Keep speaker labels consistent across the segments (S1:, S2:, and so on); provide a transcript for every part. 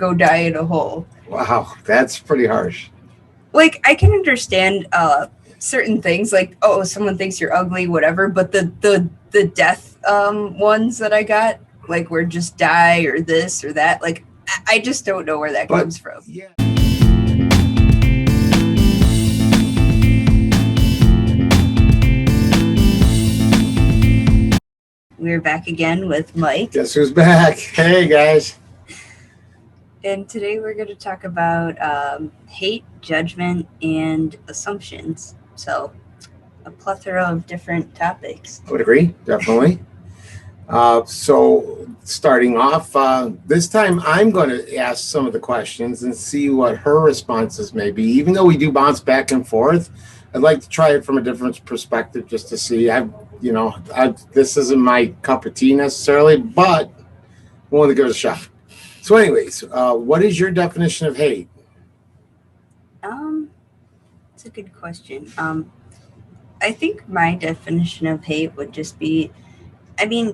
S1: go die in a hole.
S2: Wow, that's pretty harsh.
S1: Like, I can understand certain things, like, oh, someone thinks you're ugly, whatever, but the death ones that I got, like, where just die or this or that, like, I just don't know where that
S2: But
S1: comes from.
S2: yeah.
S1: We're back again with Mike.
S2: Guess who's back? Hey, guys.
S1: And today we're going to talk about hate, judgment, and assumptions. So, a plethora of different topics.
S2: I would agree, definitely. So, starting off, this time I'm going to ask some of the questions and see what her responses may be. Even though we do bounce back and forth, I'd like to try it from a different perspective just to see. This isn't my cup of tea necessarily, but I want to give it a shot. So, anyways, what is your definition of hate?
S1: It's a good question. I think my definition of hate would just be, I mean,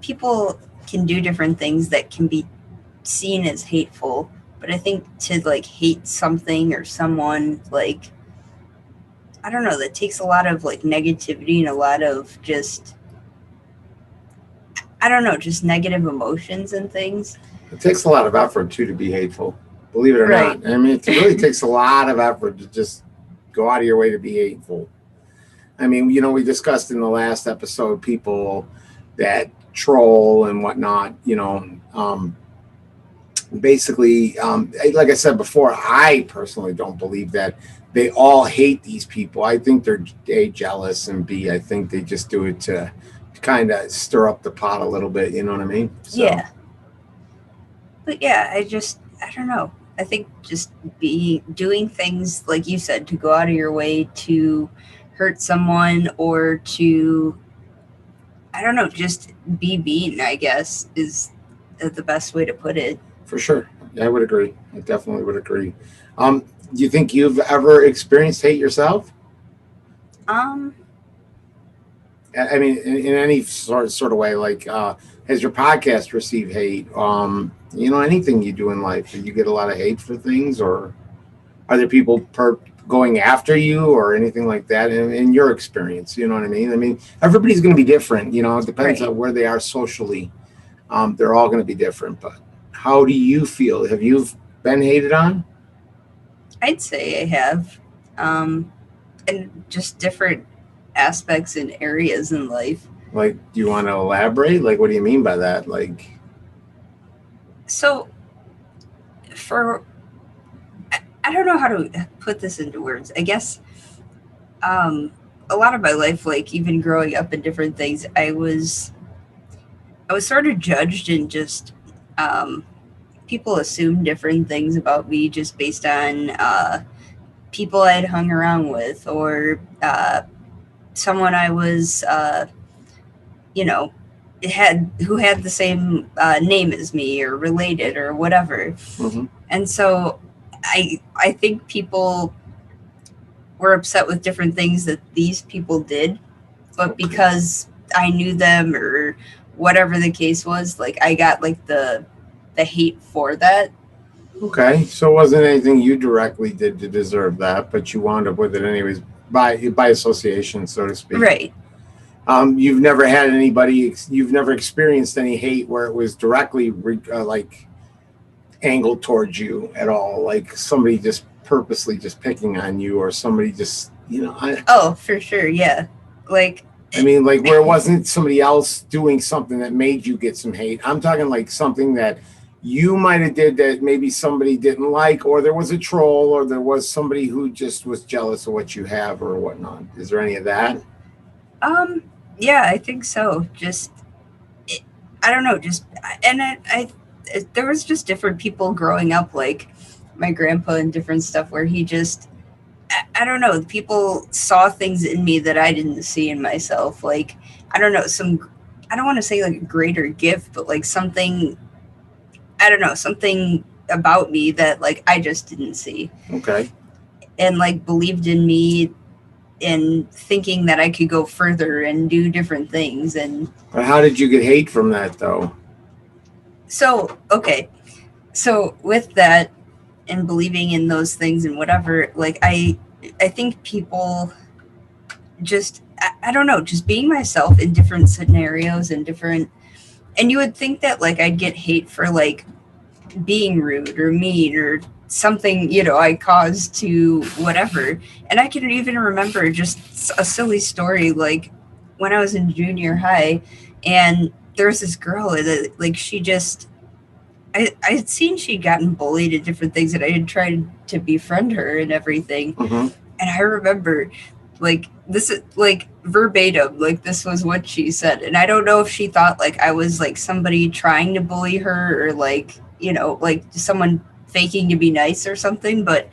S1: people can do different things that can be seen as hateful, but I think to like hate something or someone, like, I don't know, that takes a lot of like negativity and a lot of just, I don't know, just negative emotions and things.
S2: It takes a lot of effort, too, to be hateful. Believe it or
S1: Right.
S2: not. I mean, it really takes a lot of effort to just go out of your way to be hateful. I mean, we discussed in the last episode people that troll and whatnot, basically, like I said before, I personally don't believe that they all hate these people. I think they're A, jealous, and B, I think they just do it to kind of stir up the pot a little bit. You know what I mean? So,
S1: Yeah. But yeah, I don't know. I think just doing things like you said, to go out of your way to hurt someone or to, I don't know, just be mean, I guess, is the best way to put it.
S2: For sure. I would agree. I definitely would agree. Do you think you've ever experienced hate yourself?
S1: Um,
S2: I mean, in any sort of way, like, has your podcast received hate? Anything you do in life, do you get a lot of hate for things, or are there people going after you or anything like that in your experience? You know what I mean? I mean, everybody's going to be different. It depends
S1: Right.
S2: on where they are socially. They're all going to be different. But how do you feel? Have you been hated on?
S1: I'd say I have. And just different aspects and areas in life.
S2: Like, do you want to elaborate? Like, what do you mean by that? Like,
S1: So, for, I don't know how to put this into words. I guess a lot of my life, like even growing up in different things, I was sort of judged and just um, people assumed different things about me just based on people I'd hung around with or someone I was, you know, who had the same name as me or related or whatever.
S2: mm-hmm.
S1: And so I think people were upset with different things that these people did, but
S2: Okay.
S1: because I knew them or whatever the case was, like I got like the hate for that.
S2: Okay, so it wasn't anything you directly did to deserve that, but you wound up with it anyways by association, so to speak.
S1: Right.
S2: You've never had anybody, you've never experienced any hate where it was directly like angled towards you at all, like somebody just purposely just picking on you, or somebody just
S1: Oh, for sure. Yeah. Like,
S2: I mean, like where it wasn't somebody else doing something that made you get some hate. I'm talking like something that you might have did that maybe somebody didn't like, or there was a troll, or there was somebody who just was jealous of what you have or whatnot. Is there any of that?
S1: um, yeah, I think so. Just, it, I don't know. Just, and there was just different people growing up, like my grandpa and different stuff, where he just, I don't know. People saw things in me that I didn't see in myself. Like, I don't know, I don't want to say like a greater gift, but like something, I don't know, something about me that like I just didn't see,
S2: Okay.
S1: and like believed in me and thinking that I could go further and do different things. And
S2: But how did you get hate from that though?
S1: so, okay. So with that and believing in those things and whatever, like I think people just I don't know, just being myself in different scenarios and different, and you would think that like I'd get hate for like being rude or mean or something, I caused to whatever. And I can even remember just a silly story like when I was in junior high, and there was this girl that like she just I had seen she'd gotten bullied and different things, and I had tried to befriend her and everything.
S2: Mm-hmm.
S1: And I remember, like, this is like verbatim, like, this was what she said. And I don't know if she thought, like, I was like somebody trying to bully her or, like, like someone faking to be nice or something. But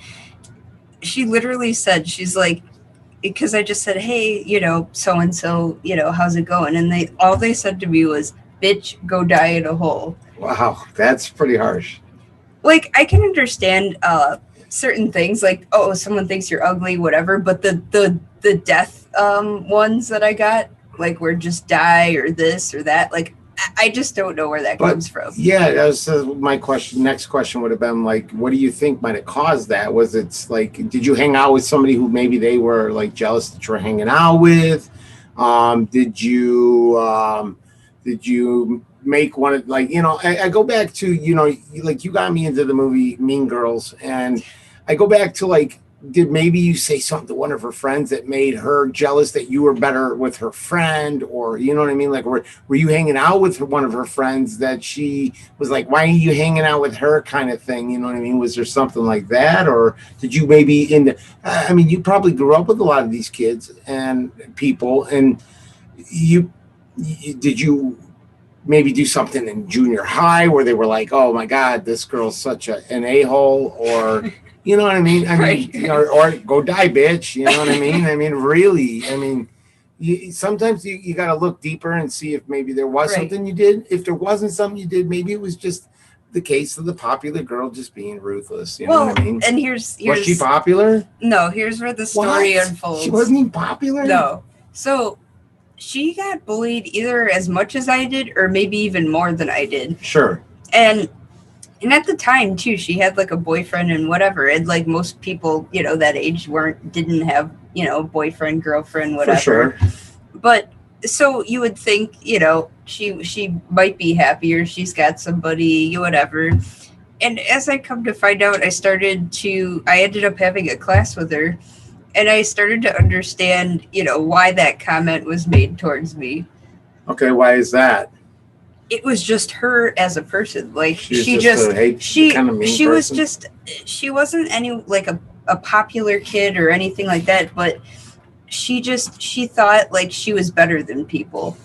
S1: she literally said, she's like, because I just said, hey, so and so, how's it going? And all they said to me was, bitch, go die in a hole.
S2: Wow, that's pretty harsh.
S1: Like, I can understand certain things, like, oh, someone thinks you're ugly, whatever, but the death ones that I got, like, where just die or this or that, like, I just don't know where that
S2: But
S1: comes from.
S2: yeah, that was my question. Next question would have been like, what do you think might have caused that? Was it like, did you hang out with somebody who maybe they were like jealous that you were hanging out with? Did you make one of like, I go back to, like you got me into the movie Mean Girls, and I go back to like, did maybe you say something to one of her friends that made her jealous that you were better with her friend, or you know what I mean? Like, were you hanging out with one of her friends that she was like, why are you hanging out with her kind of thing? You know what I mean? Was there something like that, or did you maybe I mean, you probably grew up with a lot of these kids and people, and did you maybe do something in junior high where they were like, oh my God, this girl's such an a-hole, or you know what I mean? I mean,
S1: Right.
S2: or go die, bitch. You know what I mean? I mean, really, I mean, sometimes you got to look deeper and see if maybe there was
S1: Right.
S2: something you did. If there wasn't something you did, maybe it was just the case of the popular girl just being ruthless. You know
S1: Well,
S2: what I mean?
S1: and
S2: Was she popular?
S1: no, here's where the story
S2: What?
S1: unfolds.
S2: She wasn't even popular?
S1: No. So she got bullied either as much as I did or maybe even more than I did.
S2: Sure.
S1: And at the time too, she had like a boyfriend and whatever. And like most people, that age didn't have, boyfriend, girlfriend, whatever.
S2: For sure.
S1: But so you would think, she might be happier, she's got somebody, whatever. And as I come to find out, I ended up having a class with her, and I started to understand, why that comment was made towards me.
S2: Okay, why is that?
S1: It was just her as a person. Like
S2: She's
S1: she
S2: just a kind of mean
S1: she was
S2: person?
S1: just she wasn't any like a popular kid or anything like that, but she thought like she was better than people.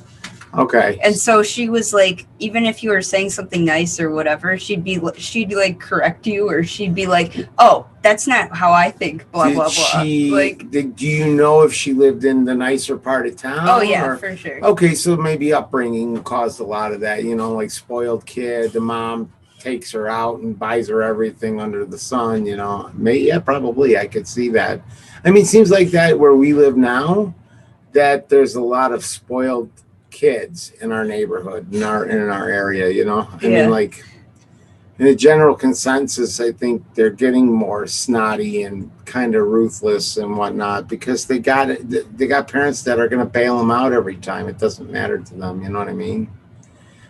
S2: Okay.
S1: And so she was like, even if you were saying something nice or whatever, she'd like correct you, or she'd be like, "Oh, that's not how I think." Blah
S2: Did
S1: blah blah.
S2: she?
S1: Like,
S2: do you know if she lived in the nicer part of town?
S1: oh yeah,
S2: or-
S1: for sure.
S2: Okay, so maybe upbringing caused a lot of that. Like spoiled kid. The mom takes her out and buys her everything under the sun. Yeah, probably I could see that. I mean, it seems like that where we live now, that there's a lot of spoiled kids in our neighborhood, in our area. I
S1: Yeah.
S2: mean, like in the general consensus, I think they're getting more snotty and kind of ruthless and whatnot because they got parents that are going to bail them out every time. It doesn't matter to them. You know what I mean?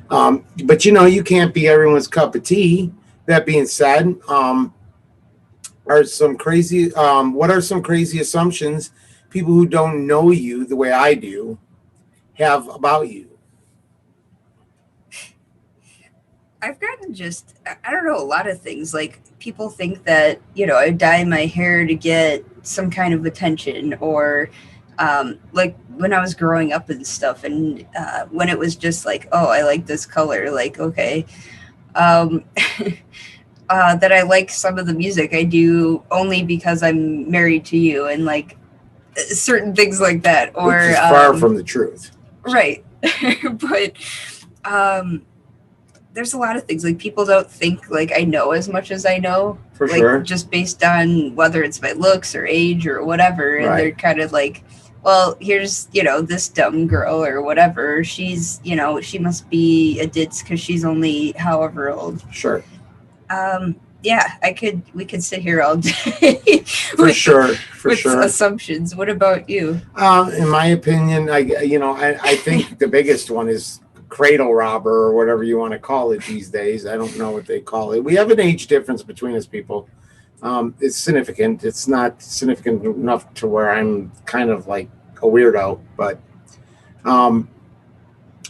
S2: But you can't be everyone's cup of tea. That being said, are some crazy. What are some crazy assumptions people who don't know you the way I do have about you?
S1: I've gotten I don't know, a lot of things. Like, people think that, I dye my hair to get some kind of attention, or like when I was growing up and stuff, and when it was just like, oh, I like this color, like, okay. Um, that I like some of the music I do only because I'm married to you, and like certain things like that. Or
S2: which is far from the truth.
S1: Right. But there's a lot of things, like, people don't think like I know as much as I know,
S2: For
S1: like,
S2: sure.
S1: just based on whether it's my looks or age or whatever. And
S2: Right.
S1: they're kind of like, well, here's, this dumb girl or whatever. She's, she must be a ditz because she's only however old.
S2: Sure.
S1: Yeah, we could sit here all day
S2: For
S1: with
S2: sure, for
S1: with
S2: sure.
S1: assumptions. What about you?
S2: In my opinion, I think the biggest one is cradle robber or whatever you want to call it these days. I don't know what they call it. We have an age difference between us people. It's significant. It's not significant enough to where I'm kind of like a weirdo, but um,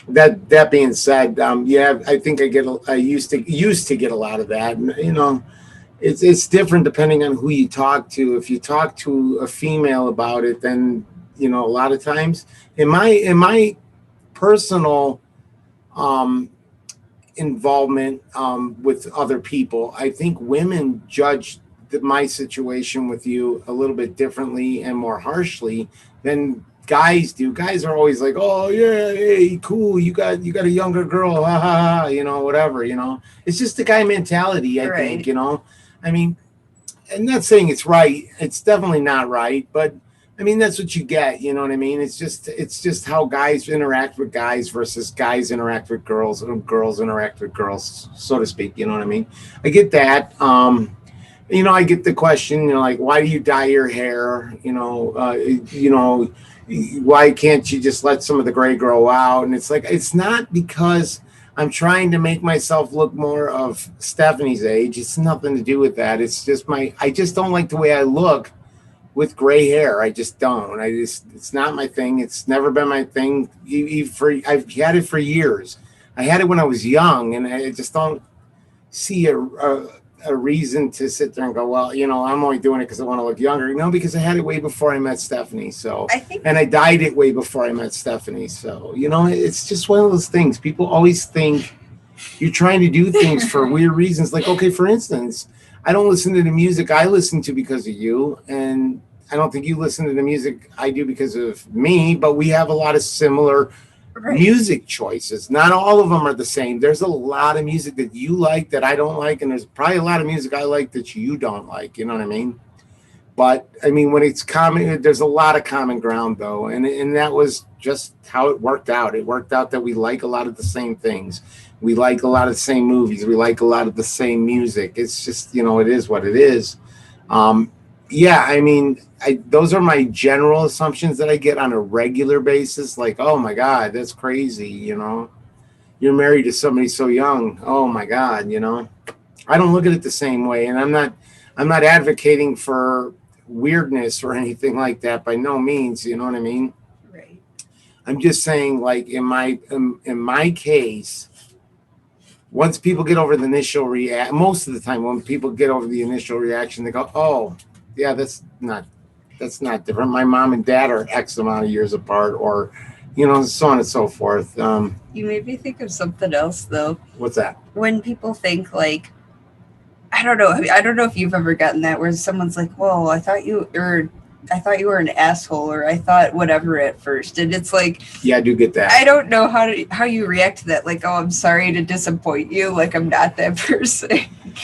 S2: that being said, yeah, I think I used to get a lot of that, and it's different depending on who you talk to. If you talk to a female about it, then a lot of times in my personal um, involvement with other people, I think women judge my situation with you a little bit differently and more harshly than guys do. Guys are always like, "Oh yeah, hey, cool, you got a younger girl, ha ha ha," whatever. It's just the guy mentality. I think.
S1: Right.
S2: I mean, I'm not saying it's right. It's definitely not right, but I mean that's what you get. You know what I mean? It's just how guys interact with guys versus guys interact with girls and girls interact with girls, so to speak. You know what I mean? I get that. I get the question, like, why do you dye your hair? Why can't you just let some of the gray grow out? And it's like, it's not because I'm trying to make myself look more of Stephanie's age. It's nothing to do with that. It's just I just don't like the way I look with gray hair. I just don't. It's not my thing. It's never been my thing. I've had it for years. I had it when I was young, and I just don't see a reason to sit there and go, well, I'm only doing it because I want to look younger. No, because I had it way before I met Stephanie. So,
S1: I think
S2: and I dyed it way before I met Stephanie. So, it's just one of those things. People always think you're trying to do things for weird reasons. Like, okay, for instance, I don't listen to the music I listen to because of you. And I don't think you listen to the music I do because of me, but we have a lot of similar
S1: right.
S2: music choices. Not all of them are the same. There's a lot of music that you like that I don't like, and there's probably a lot of music I like that you don't like. You know what I mean? But I mean, when it's common, there's a lot of common ground though, and that was just how it worked out. It worked out that we like a lot of the same things. We like a lot of the same movies. We like a lot of the same music. It's just it is what it is. Um, yeah, I mean, those are my general assumptions that I get on a regular basis. Like, oh my God, that's crazy. You're married to somebody so young. Oh my God, I don't look at it the same way, and I'm not advocating for weirdness or anything like that by no means. You know what I mean?
S1: Right.
S2: I'm just saying, like in my case, once people get over the initial react, most of the time when people get over the initial reaction, they go, "Oh, yeah, that's not different. My mom and dad are X amount of years apart," or so on and so forth.
S1: You made me think of something else though.
S2: What's that?
S1: When people think like, I don't know. I don't know if you've ever gotten that where someone's like, "Whoa, I thought you were an asshole," or "I thought whatever" at first, and it's like,
S2: Yeah, I do get
S1: I
S2: that.
S1: don't know how you react to that. Like, "Oh, I'm sorry to disappoint you." Like, I'm not that person.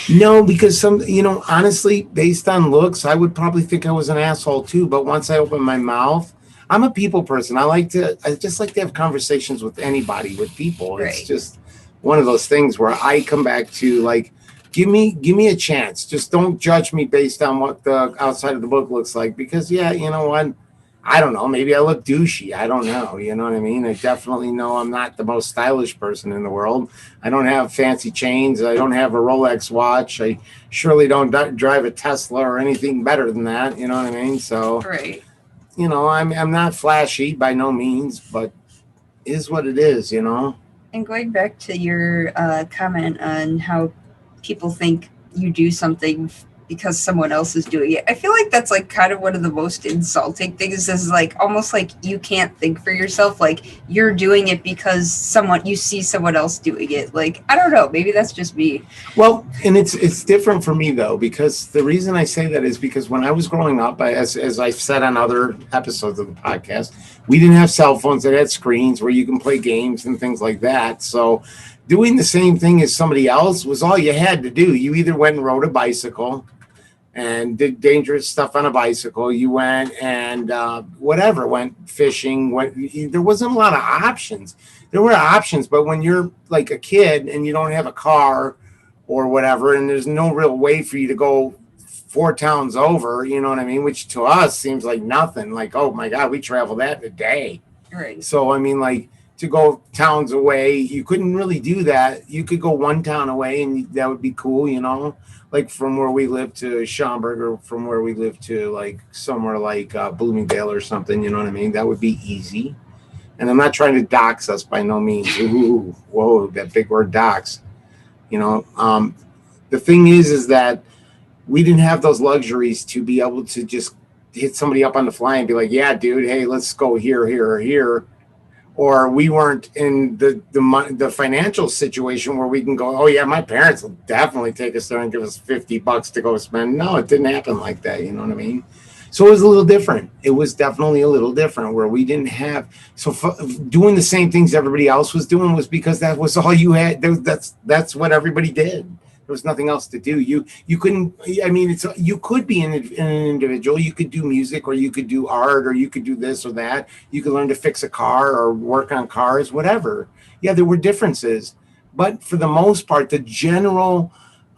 S2: No, because honestly, based on looks, I would probably think I was an asshole too. But once I open my mouth, I'm a people person. I just like to have conversations with anybody, with people. It's
S1: Right.
S2: just one of those things where I come back to like, give me a chance. Just don't judge me based on what the outside of the book looks like. Because yeah, you know what? I don't know. Maybe I look douchey. I don't know. You know what I mean? I definitely know I'm not the most stylish person in the world. I don't have fancy chains. I don't have a Rolex watch. I surely don't drive a Tesla or anything better than that. You know what I mean? So,
S1: Right.
S2: I'm not flashy by no means, but it is what it is.
S1: And going back to your comment on how people think you do something because someone else is doing it, I feel like that's like kind of one of the most insulting things. Is like almost like you can't think for yourself. Like you're doing it because you see someone else doing it. Like I don't know. Maybe that's just me.
S2: Well, and it's different for me though, because the reason I say that is because when I was growing up, as I've said on other episodes of the podcast, we didn't have cell phones that had screens where you can play games and things like that. So doing the same thing as somebody else was all you had to do. You either went and rode a bicycle and did dangerous stuff on a bicycle. You went and whatever, went fishing. There wasn't a lot of options. There were options, but when you're like a kid and you don't have a car or whatever, and there's no real way for you to go 4 towns over, you know what I mean? Which to us seems like nothing. Like, oh my God, we travel that in a day.
S1: Right.
S2: So I mean, like to go towns away, you couldn't really do that. You could go 1 town away, and that would be cool, you know, like from where we live to Schaumburg, or from where we live to like somewhere like Bloomingdale or something. You know what I mean? That would be easy. And I'm not trying to dox us by no means. Ooh, whoa, that big word dox. You know, the thing is that we didn't have those luxuries to be able to just hit somebody up on the fly and be like, yeah, dude, hey, let's go here, here, or here. Or we weren't in the financial situation where we can go, oh yeah, my parents will definitely take us there and give us $50 to go spend. No, it didn't happen like that. You know what I mean? So it was a little different. It was definitely a little different where we didn't have doing the same things everybody else was doing was because that was all you had. That's what everybody did. There was nothing else to do. You couldn't. I mean, you could be an individual. You could do music, or you could do art, or you could do this or that. You could learn to fix a car or work on cars, whatever. Yeah, there were differences, but for the most part,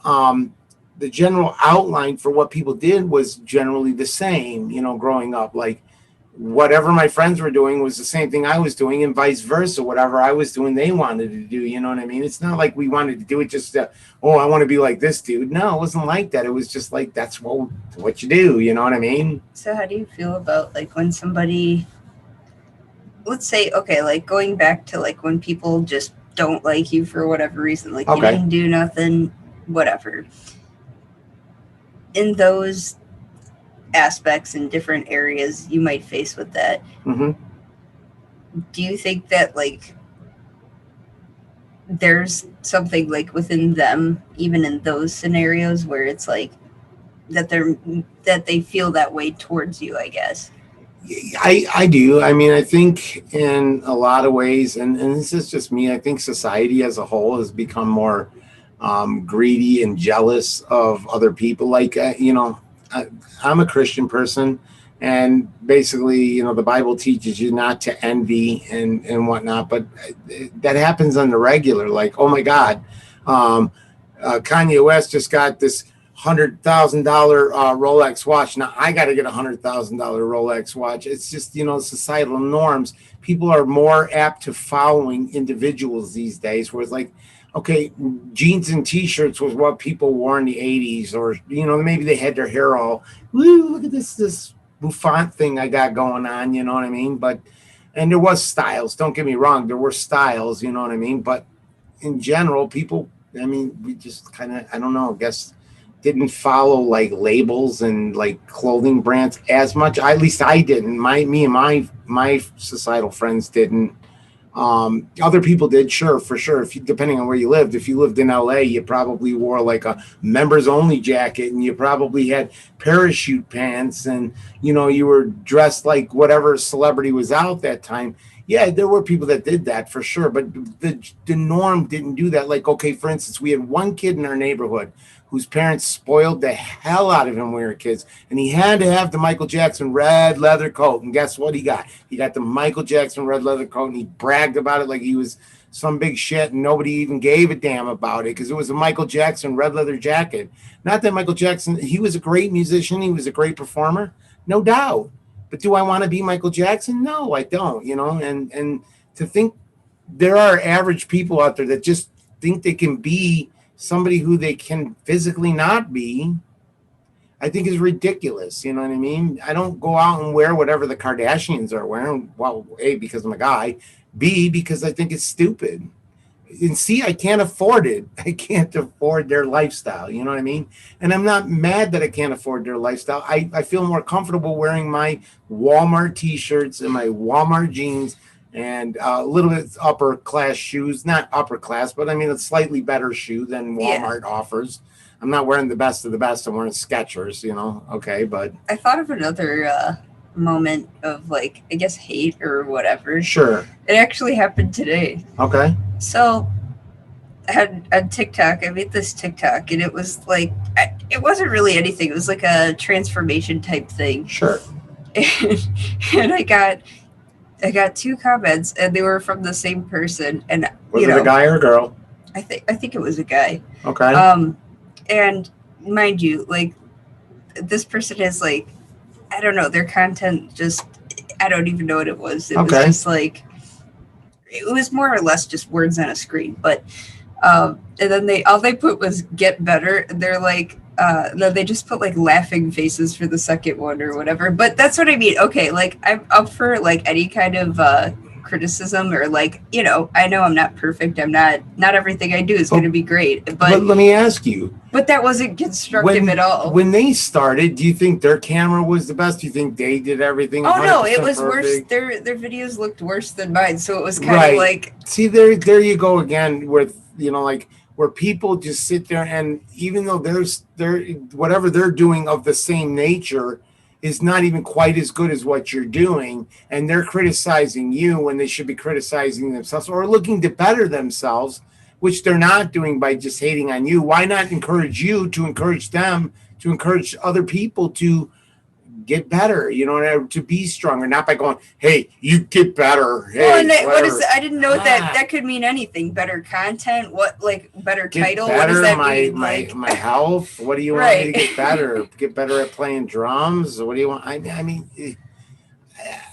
S2: um, the general outline for what people did was generally the same. You know, growing up, like whatever my friends were doing was the same thing I was doing, and vice versa. Whatever I was doing, they wanted to do. You know what I mean? It's not like we wanted to do it just oh, I want to be like this dude. No, it wasn't like that. It was just like that's what you do. You know what I mean?
S1: So how do you feel about like when somebody, let's say, okay, like going back to like when people just don't like you for whatever reason, like you
S2: Okay.
S1: didn't do nothing, whatever. In those aspects in different areas you might face with that,
S2: Hmm.
S1: do you think that like there's something like within them, even in those scenarios, where it's like that they feel that way towards you, I guess?
S2: I do. I mean, I think in a lot of ways, and this is just me. I think society as a whole has become more greedy and jealous of other people. Like I'm a Christian person, and basically, the Bible teaches you not to envy and whatnot. But that happens on the regular. Like, oh my God, um, Kanye West just got this $100,000 Rolex watch. Now I got to get $100,000 Rolex watch. It's just societal norms. People are more apt to following individuals these days. Whereas like, okay, jeans and t-shirts was what people wore in the '80s, or maybe they had their hair all, woo, look at this bouffant thing I got going on. You know what I mean? But and there was styles. Don't get me wrong, there were styles. You know what I mean? But in general, people, I mean, we just kind of, I don't know, I guess didn't follow like labels and like clothing brands as much. At least I didn't. Me and my societal friends didn't. Other people did, sure, for sure. If you, depending on where you lived, if you lived in LA, you probably wore like a members only jacket, and you probably had parachute pants, and you were dressed like whatever celebrity was out that time. Yeah, there were people that did that for sure, but the norm didn't do that. Like, okay, for instance, we had one kid in our neighborhood whose parents spoiled the hell out of him when we were kids, and he had to have the Michael Jackson red leather coat. And guess what he got? He got the Michael Jackson red leather coat, and he bragged about it like he was some big shit, and nobody even gave a damn about it because it was a Michael Jackson red leather jacket. Not that Michael Jackson, he was a great musician, he was a great performer, no doubt. But do I want to be Michael Jackson? No, I don't. And to think there are average people out there that just think they can be somebody who they can physically not be, I think is ridiculous. You know what I mean? I don't go out and wear whatever the Kardashians are wearing. Well, A, because I'm a guy. B, because I think it's stupid. And C, I can't afford it. I can't afford their lifestyle. You know what I mean? And I'm not mad that I can't afford their lifestyle. I feel more comfortable wearing my Walmart t-shirts and my Walmart jeans and a little bit upper class shoes. Not upper class, but I mean a slightly better shoe than
S1: Yeah.
S2: Walmart offers. I'm not wearing the best of the best. I'm wearing Skechers, Okay, but
S1: I thought of another moment of like, I guess, hate or whatever.
S2: sure.
S1: It actually happened today.
S2: Okay.
S1: So I had on TikTok, I made this TikTok, and it was like, it wasn't really anything. It was like a transformation type thing.
S2: Sure.
S1: And I got two comments, and they were from the same person. And
S2: Was it a guy or a girl?
S1: I think it was a guy.
S2: Okay.
S1: And mind you, like this person has like I don't know, their content just I don't even know what it was. It was
S2: Okay.
S1: just like it was more or less just words on a screen. But and then they all they put was get better. They're like no, they just put like laughing faces for the second one or whatever. But that's what I mean. Okay, like I'm up for like any kind of criticism or like I know I'm not perfect. I'm not everything I do is going to be great.
S2: But let me ask you,
S1: But that wasn't constructive at all.
S2: when they started, do you think their camera was the best? Do you think they did everything?
S1: Oh no, it was
S2: perfect?
S1: worse. Their videos looked worse than mine, so it was kind of
S2: Right.
S1: like
S2: See, there you go again with like where people just sit there and even though they're whatever they're doing of the same nature is not even quite as good as what you're doing, and they're criticizing you when they should be criticizing themselves or looking to better themselves, which they're not doing by just hating on you. Why not encourage you to encourage them, to encourage other people to get better, to be stronger, not by going, hey, you get better. Hey,
S1: well, and what is
S2: whatever.
S1: I didn't know that could mean anything. Better content, what like better
S2: Get
S1: title?
S2: better,
S1: What does that
S2: my
S1: mean?
S2: my
S1: Like
S2: my health. What do you want me to get better? Get better at playing drums? What do you want? I mean,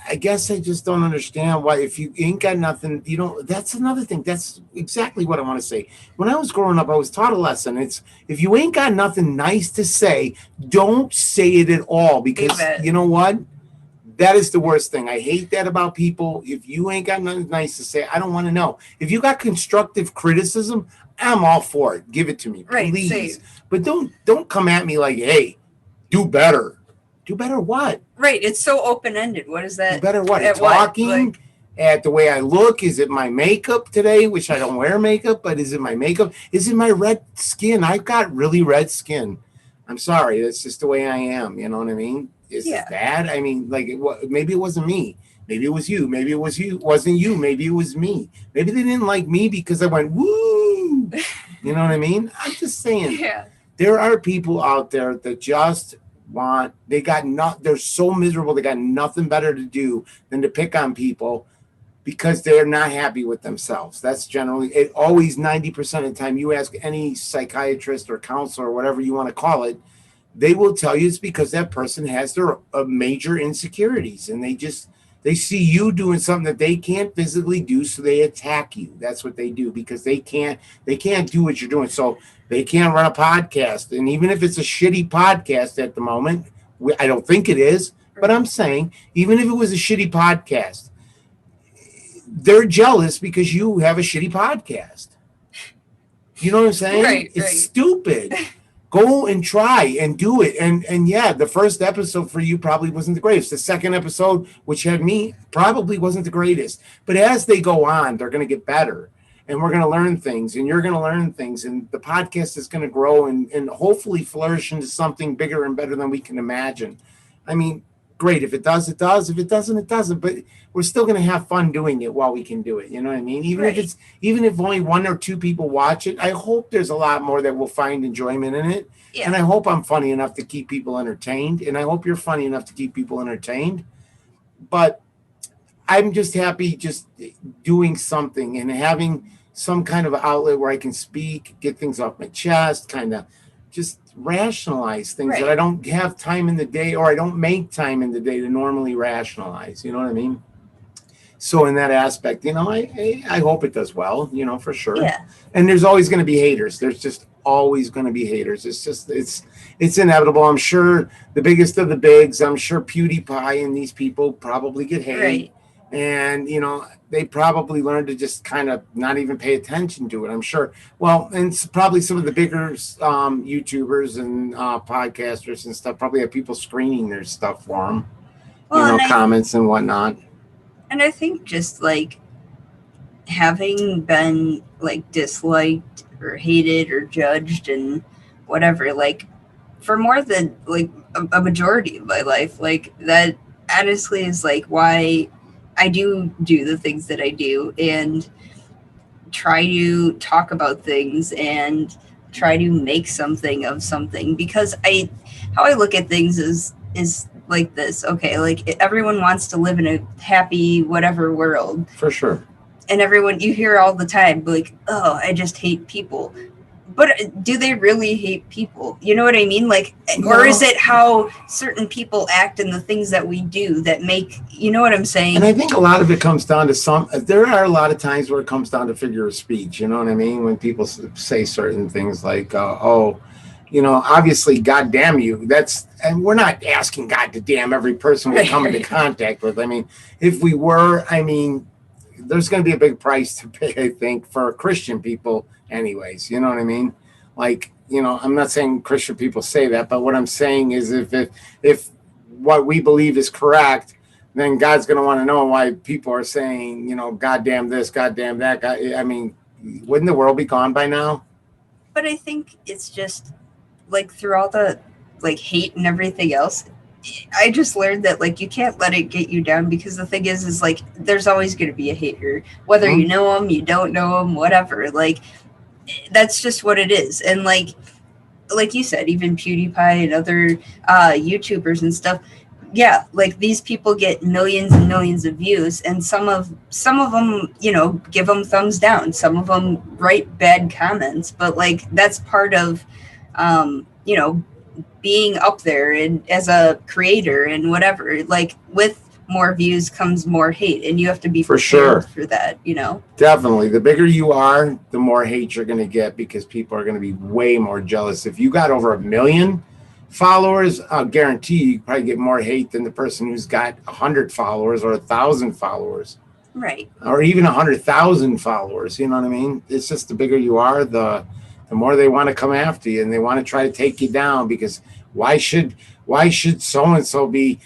S2: I guess I just don't understand why if you ain't got nothing, that's another thing. That's exactly what I want to say. When I was growing up, I was taught a lesson. It's if you ain't got nothing nice to say, don't say it at all because you know what? That is the worst thing. I hate that about people. If you ain't got nothing nice to say, I don't want to know. If you got constructive criticism, I'm all for it. Give it to me, please.
S1: Same.
S2: But don't come at me like, hey, do better. Do better what?
S1: Right. It's so open ended. What is that?
S2: Do better what?
S1: At
S2: Talking?
S1: what? Like,
S2: at the way I look? Is it my makeup today, which I don't wear makeup, but is it my makeup? Is it my red skin? I've got really red skin. I'm sorry. That's just the way I am. You know what I mean? Is it bad? I mean, like, maybe it wasn't me. Maybe it was you. Maybe it was you. It wasn't you. Maybe it was me. Maybe they didn't like me because I went, woo. You know what I mean? I'm just saying.
S1: Yeah.
S2: There are people out there that just they're so miserable. They got nothing better to do than to pick on people because they're not happy with themselves. That's generally it. Always 90% of the time you ask any psychiatrist or counselor or whatever you want to call it, they will tell you it's because that person has their major insecurities and they see you doing something that they can't physically do, so they attack you. That's what they do because they can't do what you're doing. So they can't run a podcast. And even if it's a shitty podcast at the moment, I don't think it is, but I'm saying even if it was a shitty podcast, they're jealous because you have a shitty podcast. You know what I'm saying? It's stupid. Go and try and do it. And yeah, the first episode for you probably wasn't the greatest. The second episode, which had me, probably wasn't the greatest. But as they go on, they're going to get better. And we're going to learn things. And you're going to learn things. And the podcast is going to grow and hopefully flourish into something bigger and better than we can imagine. I mean, great. If it does, it does. If it doesn't, it doesn't. But we're still going to have fun doing it while we can do it. You know what I mean? Even if only one or two people watch it, I hope there's a lot more that will find enjoyment in it. Yeah. And I hope I'm funny enough to keep people entertained. And I hope you're funny enough to keep people entertained. But I'm just happy just doing something and having some kind of outlet where I can speak, get things off my chest, kind of just rationalize things that I don't have time in the day or I don't make time in the day to normally rationalize. You know what I mean? So in that aspect, I hope it does well, for sure.
S1: Yeah.
S2: And there's always going to be haters. There's just always going to be haters. It's inevitable. I'm sure the biggest of the bigs, I'm sure PewDiePie and these people probably get hate. Right. And, they probably learned to just kind of not even pay attention to it, I'm sure. Well, and probably some of the bigger YouTubers and podcasters and stuff probably have people screening their stuff for them, comments and whatnot.
S1: And I think just like having been like disliked or hated or judged and whatever, like for more than like a majority of my life, like that honestly is like why I do the things that I do and try to talk about things and try to make something of something because how I look at things is like this. Okay, like everyone wants to live in a happy whatever world.
S2: For sure.
S1: and everyone, you hear all the time like, oh, I just hate people. But do they really hate people? You know what I mean? Like, or is
S2: No.
S1: it how certain people act and the things that we do that make, you know what I'm
S2: And I
S1: saying?
S2: think a lot of it comes down to there are a lot of times where it comes down to figure of speech. You know what I mean? When people say certain things like, oh, obviously, God damn you. And we're not asking God to damn every person we come into contact with. I mean, if we were, I mean, there's going to be a big price to pay, I think, for Christian people, anyways. You know what I mean? Like, I'm not saying Christian people say that, but what I'm saying is if what we believe is correct, then God's going to want to know why people are saying, God damn this, God damn that. God, I mean, wouldn't the world be gone by now?
S1: But I think it's just like through all the like hate and everything else, I just learned that like you can't let it get you down, because the thing is like there's always going to be a hater, whether
S2: Hmm.
S1: you know them, you don't know them, whatever. Like that's just what it is. And like you said, even PewDiePie and other YouTubers and stuff. Yeah, like these people get millions and millions of views, and some of them, give them thumbs down. Some of them write bad comments, but like that's part of, being up there and as a creator and whatever. Like with more views comes more hate, and you have to be
S2: For
S1: prepared
S2: sure.
S1: for that.
S2: Definitely. The bigger you are, the more hate you're going to get because people are going to be way more jealous. If you got over 1 million followers, I'll guarantee you probably get more hate than the person who's got 100 followers or 1,000 followers
S1: Right.
S2: or even 100,000 followers. You know what I mean? It's just the bigger you are, the more they want to come after you and they want to try to take you down because why should so and so be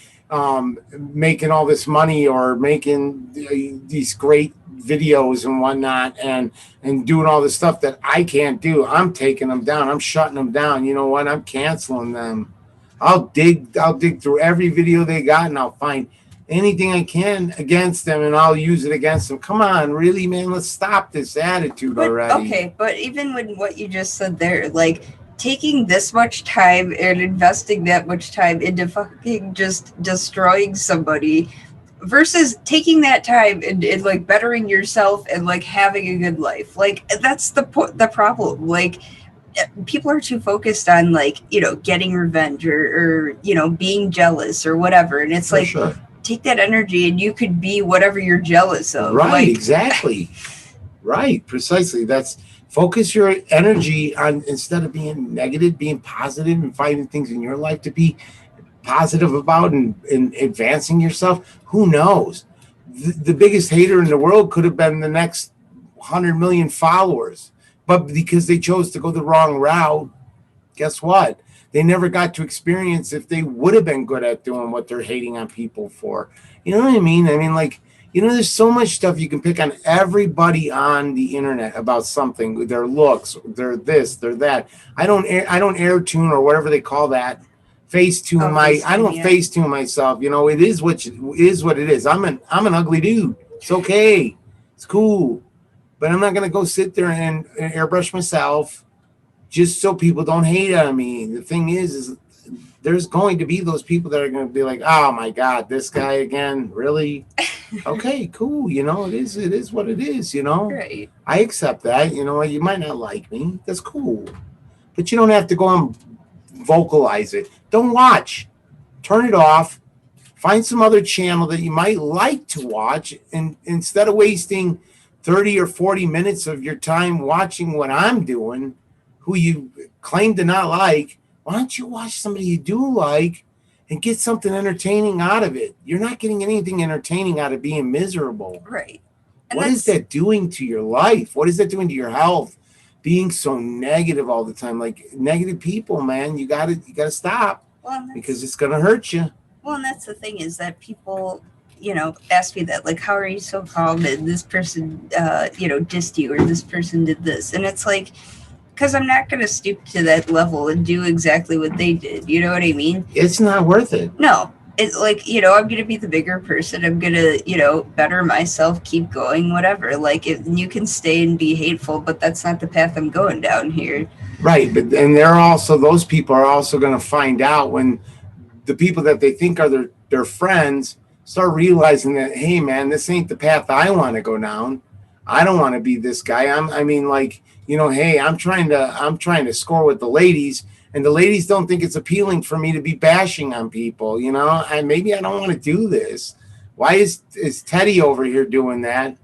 S2: making all this money or making these great videos and whatnot and doing all this stuff that I can't do? I'm taking them down. I'm shutting them down. You know what? I'm canceling them. I'll dig through every video they got and I'll find anything I can against them and I'll use it against them. Come on, really, man, let's stop this attitude
S1: But
S2: already.
S1: okay, but even with what you just said there, like taking this much time and investing that much time into fucking just destroying somebody versus taking that time and like bettering yourself and like having a good life. Like that's the problem. Like people are too focused on like, getting revenge or being jealous or whatever. And it's
S2: For
S1: like
S2: sure.
S1: take that energy and you could be whatever you're jealous of.
S2: Right,
S1: Like
S2: exactly. Right, precisely. That's focus your energy on instead of being negative, being positive and finding things in your life to be positive about and advancing yourself. Who knows? The biggest hater in the world could have been the next 100 million followers, but because they chose to go the wrong route, guess what? They never got to experience if they would have been good at doing what they're hating on people for. You know what I mean? I mean, like, there's so much stuff you can pick on everybody on the internet about something, their looks, their this, their that. I don't air tune or whatever they call that. Face tune my I
S1: Facetune,
S2: don't
S1: yeah.
S2: face tune myself. It is what it is. I'm an ugly dude. It's okay. It's cool. But I'm not gonna go sit there and airbrush myself just so people don't hate on me. The thing is there's going to be those people that are going to be like, oh my God, this guy again, really? Okay, cool. It is what it is.
S1: Right.
S2: I accept that. You might not like me. That's cool. But you don't have to go and vocalize it. Don't watch. Turn it off. Find some other channel that you might like to watch. And instead of wasting 30 or 40 minutes of your time watching what I'm doing, who you claim to not like, why don't you watch somebody you do like and get something entertaining out of it? You're not getting anything entertaining out of being miserable.
S1: Right. And
S2: What is
S1: that's
S2: that doing to your life? What is that doing to your health? Being so negative all the time, like negative people, man, you gotta stop
S1: well, and
S2: because
S1: that's
S2: it's gonna hurt you.
S1: well, and that's the thing is that people, ask me that like, how are you so calm? And this person, dissed you, or this person did this, and it's like, because I'm not gonna stoop to that level and do exactly what they did. You know what I mean?
S2: It's not worth it.
S1: No. It's like, I'm gonna be the bigger person. I'm gonna, better myself, keep going, whatever. Like, you can stay and be hateful, but that's not the path I'm going down here.
S2: Right, but and those people are also going to find out when the people that they think are their friends start realizing that, hey man, this ain't the path I want to go down. I don't want to be this guy. I mean, like, hey, I'm trying to score with the ladies, and the ladies don't think it's appealing for me to be bashing on people. And maybe I don't want to do this. Why is Teddy over here doing that?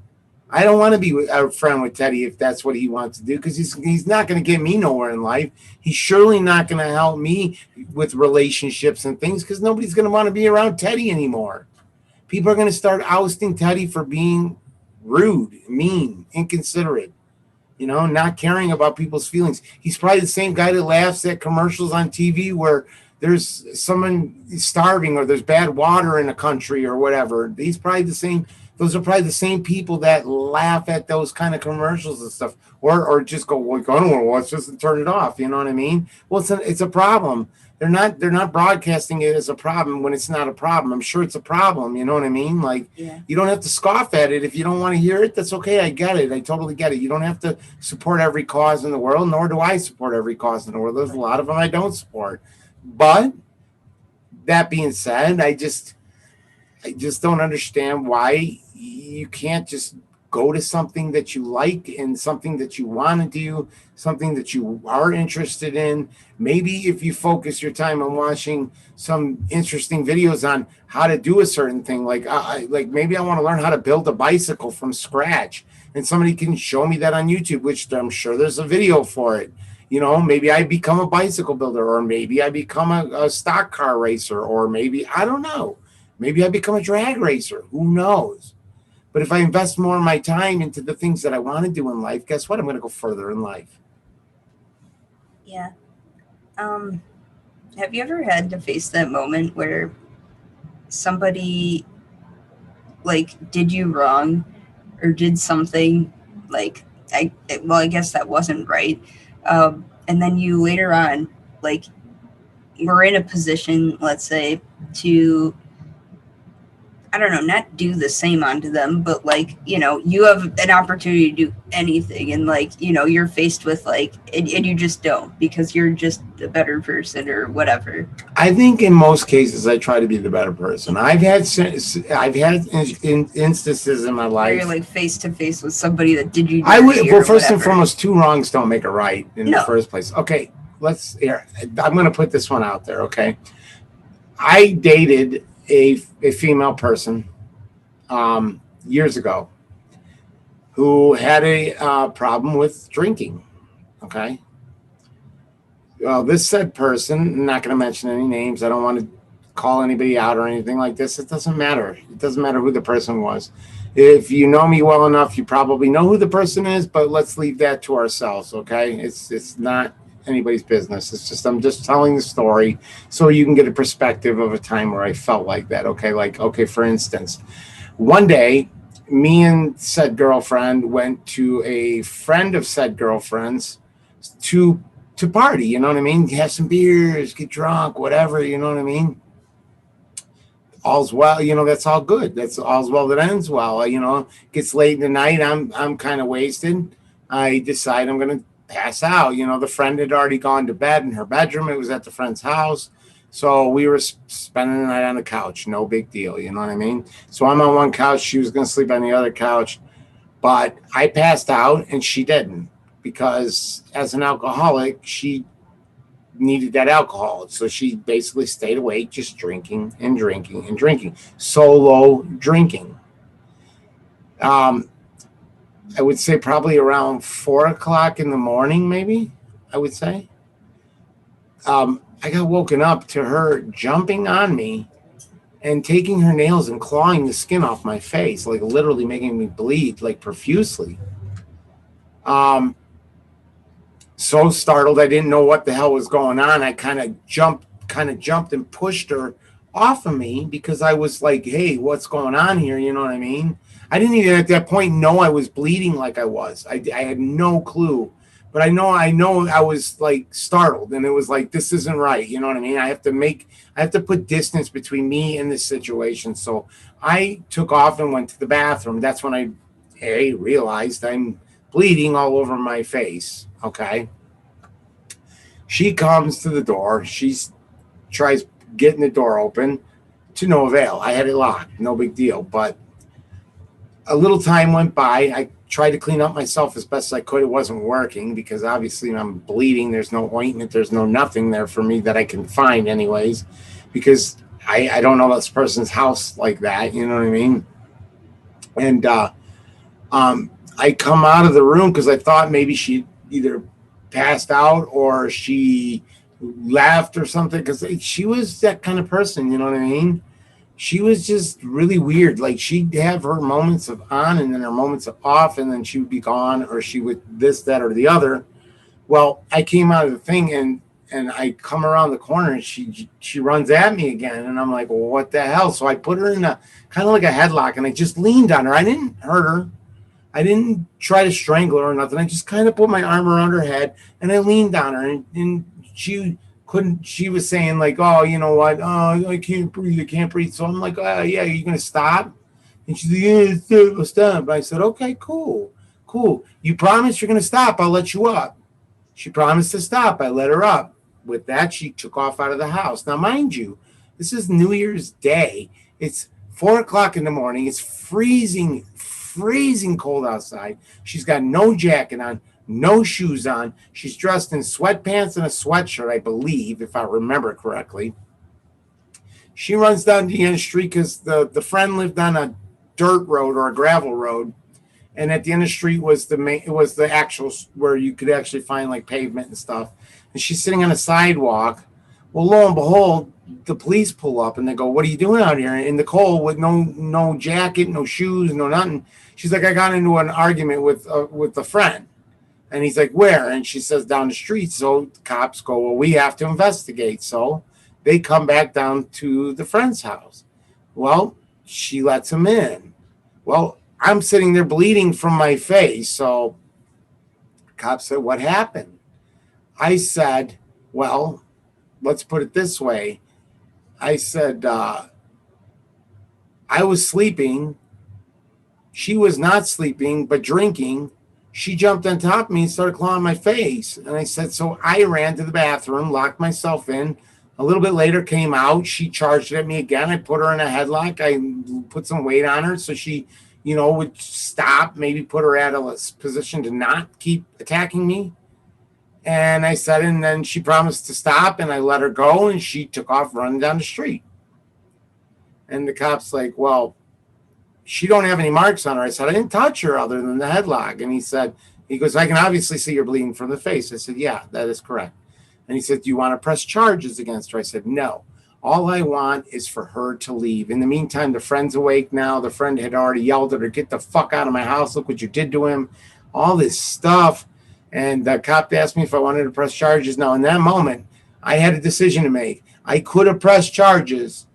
S2: I don't want to be a friend with Teddy if that's what he wants to do, because he's not going to get me nowhere in life. He's surely not going to help me with relationships and things, because nobody's going to want to be around Teddy anymore. People are going to start ousting Teddy for being rude, mean, inconsiderate, not caring about people's feelings. He's probably the same guy that laughs at commercials on TV where there's someone starving or there's bad water in a country or whatever. He's probably the same. Those are probably the same people that laugh at those kind of commercials and stuff, or just go, well, I don't want to watch this and turn it off. You know what I mean? Well, it's a problem. They're not broadcasting it as a problem when it's not a problem. I'm sure it's a problem. You know what I mean? Like,
S1: Yeah.
S2: you don't have to scoff at it if you don't want to hear it. That's okay. I get it. I totally get it. You don't have to support every cause in the world, nor do I support every cause in the world. There's a lot of them I don't support. But that being said, I just don't understand why you can't just go to something that you like and something that you want to do, something that you are interested in. Maybe if you focus your time on watching some interesting videos on how to do a certain thing, like maybe I want to learn how to build a bicycle from scratch, and somebody can show me that on YouTube, which I'm sure there's a video for it. Maybe I become a bicycle builder, or maybe I become a stock car racer, or maybe, I don't know. Maybe I become a drag racer. Who knows? But if I invest more of my time into the things that I want to do in life, guess what? I'm going to go further in life.
S1: Yeah. Um, have you ever had to face that moment where somebody like did you wrong or did something like I guess that wasn't right, and then you later on like were in a position, let's say, to I don't know, not do the same onto them, but like, you have an opportunity to do anything and like, you're faced with like, and you just don't because you're just a better person or whatever.
S2: I think in most cases I try to be the better person. I've had instances in my
S1: Where you're
S2: life.
S1: like face to face with somebody that did you
S2: I would
S1: dirty
S2: well,
S1: or
S2: first and
S1: whatever.
S2: foremost, two wrongs don't make a right in the
S1: No.
S2: first place. Okay, let's here. I'm going to put this one out there. Okay, I dated a female person years ago who had a problem with drinking. Okay. Well, this said person, I'm not going to mention any names. I don't want to call anybody out or anything like this. It doesn't matter. It doesn't matter who the person was. If you know me well enough, you probably know who the person is, but let's leave that to ourselves, okay? It's not anybody's business. It's just I'm just telling the story so you can get a perspective of a time where I felt like that, okay? Like, okay, for instance, one day, me and said girlfriend went to a friend of said girlfriend's to to party. You know what I mean? Have some beers, get drunk, whatever. You know what I mean? All's well. That's all good. That's all's well that ends well. Gets late in the night. I'm kind of wasted. I decide I'm gonna pass out. The friend had already gone to bed in her bedroom. It was at the friend's house. So we were spending the night on the couch. No big deal. You know what I mean? So I'm on one couch. She was going to sleep on the other couch. But I passed out and she didn't, because as an alcoholic, she needed that alcohol. So she basically stayed awake, just drinking and drinking and drinking. Solo drinking. Um, I would say probably around 4 o'clock in the morning, maybe, I would say. I got woken up to her jumping on me and taking her nails and clawing the skin off my face, like literally making me bleed like profusely. Um, so startled, I didn't know what the hell was going on. I kind of jumped and pushed her off of me because I was like, hey, what's going on here? You know what I mean? I didn't even at that point know I was bleeding like I was. I had no clue. But I know I was like startled, and it was like, this isn't right. You know what I mean? I have to put distance between me and this situation. So I took off and went to the bathroom. That's when I realized I'm bleeding all over my face. Okay. She comes to the door. She tries getting the door open, to no avail. I had it locked. No big deal. But a little time went by. I tried to clean up myself as best as I could. It wasn't working because obviously I'm bleeding. There's no ointment. There's no nothing there for me that I can find anyways, because I don't know this person's house like that. You know what I mean? And I come out of the room because I thought maybe she either passed out or she left or something, because she was that kind of person. You know what I mean? She was just really weird. Like, she'd have her moments of on and then her moments of off, and then she would be gone, or she would this, that, or the other. Well, I came out of the thing, and I come around the corner, and she runs at me again, and I'm like, well, what the hell? So I put her in a kind of like a headlock, and I just leaned on her. I didn't hurt her. I didn't try to strangle her or nothing. I just kind of put my arm around her head, and I leaned on her, and she couldn't. She was saying like, "Oh, you know what? Oh, I can't breathe. I can't breathe." So I'm like, "Oh, yeah, are you gonna stop?" And she's like, "Yeah, I'll stop." I said, "Okay, cool, cool. You promise you're gonna stop? I'll let you up." She promised to stop. I let her up. With that, she took off out of the house. Now, mind you, this is New Year's Day. It's 4 o'clock in the morning. It's freezing, freezing cold outside. She's got no jacket on, no shoes on. She's dressed in sweatpants and a sweatshirt, I believe, if I remember correctly. She runs down the end of the street because the friend lived on a dirt road or a gravel road, and at the end of the street was the main. It was the actual where you could actually find like pavement and stuff. And she's sitting on a sidewalk. Well, lo and behold, the police pull up and they go, "What are you doing out here in the cold with no jacket, no shoes, no nothing?" She's like, "I got into an argument with a friend." And he's like, "Where?" And she says, "Down the street." So the cops go, "Well, we have to investigate." So they come back down to the friend's house. Well, she lets him in. Well, I'm sitting there bleeding from my face. So the cop said, "What happened?" I said, "Well, let's put it this way." I said, I was sleeping. She was not sleeping, but drinking. She jumped on top of me and started clawing my face. And I said, so I ran to the bathroom, locked myself in. A little bit later, came out. She charged at me again. I put her in a headlock. I put some weight on her so she, would stop, maybe put her at a position to not keep attacking me. And I said, and then she promised to stop, and I let her go, and she took off running down the street. And the cop's like, well, she don't have any marks on her. I said, I didn't touch her other than the headlock. And he goes, I can obviously see you're bleeding from the face. I said, yeah, that is correct. And he said, do you want to press charges against her? I said, no. All I want is for her to leave. In the meantime, the friend's awake now. The friend had already yelled at her, get the fuck out of my house. Look what you did to him. All this stuff. And the cop asked me if I wanted to press charges. Now, in that moment, I had a decision to make. I could have pressed charges,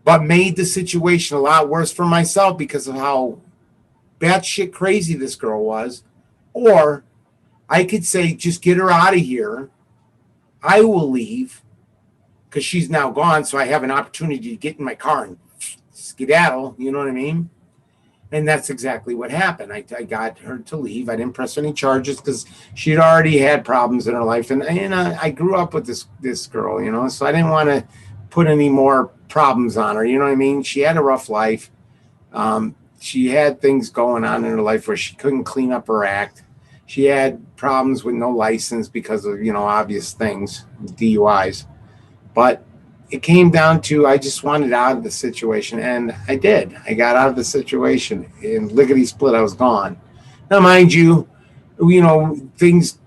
S2: but made the situation a lot worse for myself because of how batshit crazy this girl was. Or I could say, just get her out of here. I will leave because she's now gone, so I have an opportunity to get in my car and skedaddle, you know what I mean? And that's exactly what happened. I got her to leave. I didn't press any charges because she'd already had problems in her life. And I grew up with this girl, so I didn't want to put any more problems on her. You know what I mean? She had a rough life. She had things going on in her life where she couldn't clean up her act. She had problems with no license because of, obvious things, DUIs. But it came down to I just wanted out of the situation, and I did. I got out of the situation, and lickety split, I was gone. Now, mind you, things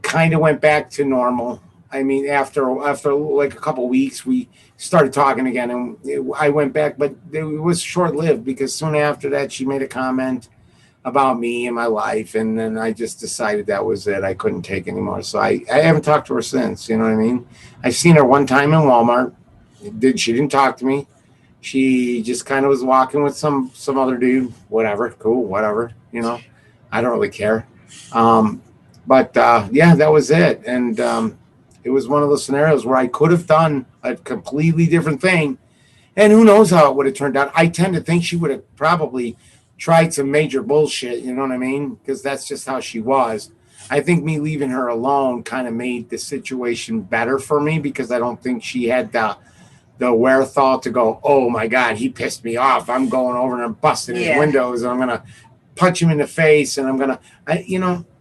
S2: kind of went back to normal. I mean, after like a couple of weeks, we started talking again, and I went back, but it was short lived because soon after that, she made a comment about me and my life, and then I just decided that was it. I couldn't take anymore, so I haven't talked to her since. You know what I mean? I've seen her one time in Walmart. She didn't talk to me. She just kind of was walking with some other dude. Whatever, cool, whatever. I don't really care. But yeah, that was it. And it was one of those scenarios where I could have done a completely different thing, and who knows how it would have turned out. I tend to think she would have probably tried some major bullshit. You know what I mean? Because that's just how she was. I think me leaving her alone kind of made the situation better for me because I don't think she had the wherewithal to go, oh my God, he pissed me off. I'm going over and I'm busting his windows and I'm going to punch him in the face, and I'm gonna,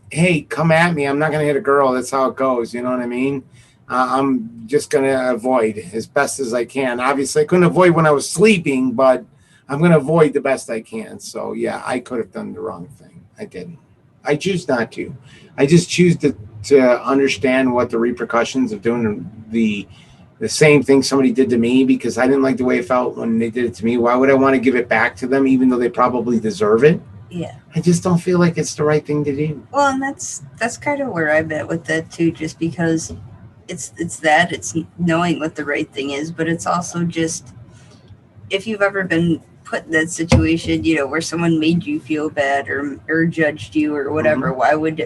S2: hey, come at me. I'm not gonna hit a girl. That's how it goes. You know what I mean? I'm just gonna avoid as best as I can. Obviously, I couldn't avoid when I was sleeping, but I'm gonna avoid the best I can. So yeah, I could have done the wrong thing. I didn't. I choose not to. I just choose to understand what the repercussions of doing the same thing somebody did to me, because I didn't like the way it felt when they did it to me. Why would I want to give it back to them, even though they probably deserve it?
S1: Yeah.
S2: I just don't feel like it's the right thing to do.
S1: Well, and that's kind of where I'm at with that too, just because it's knowing what the right thing is, but it's also just, if you've ever been put in that situation, where someone made you feel bad or judged you or whatever,
S2: Mhm.